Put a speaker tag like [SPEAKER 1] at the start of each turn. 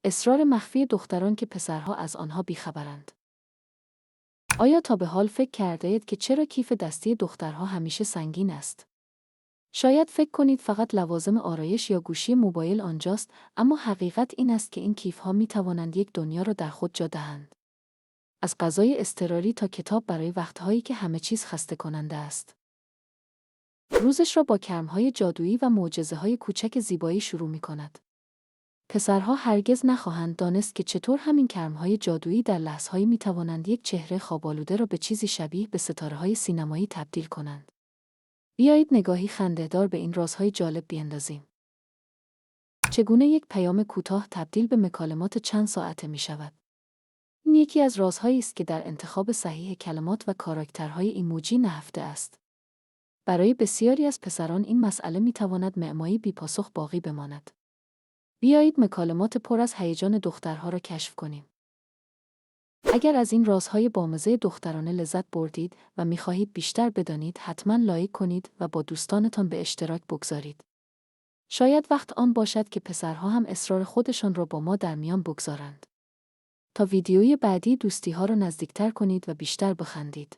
[SPEAKER 1] اصرار مخفی دختران که پسرها از آنها بیخبرند. آیا تا به حال فکر کرده‌اید که چرا کیف دستی دخترها همیشه سنگین است؟ شاید فکر کنید فقط لوازم آرایش یا گوشی موبایل آنجاست، اما حقیقت این است که این کیف‌ها می‌توانند یک دنیا را در خود جا دهند. از غذای اضطراری تا کتاب برای وقت‌هایی که همه چیز خسته کننده است. روزش را با کرم‌های جادویی و معجزه‌های کوچک زیبایی شروع می‌کند. پسرها هرگز نخواهند دانست که چطور همین کرم‌های جادویی در لحظه‌هایی می‌توانند یک چهره خواب‌آلوده را به چیزی شبیه به ستاره‌های سینمایی تبدیل کنند. بیایید نگاهی خنده‌دار به این رازهای جالب بیندازیم. چگونه یک پیام کوتاه تبدیل به مکالمات چند ساعته می‌شود؟ این یکی از رازهایی است که در انتخاب صحیح کلمات و کاراکترهای ایموجی نهفته است. برای بسیاری از پسران این مسئله می‌تواند معمایی بی‌پاسخ باقی بماند. بیایید مکالمات پر از هیجان دخترها را کشف کنیم. اگر از این رازهای بامزه دخترانه لذت بردید و می‌خواهید بیشتر بدانید، حتما لایک کنید و با دوستانتان به اشتراک بگذارید. شاید وقت آن باشد که پسرها هم اصرار خودشان را با ما در میان بگذارند. تا ویدیوی بعدی دوستی‌ها را نزدیکتر کنید و بیشتر بخندید.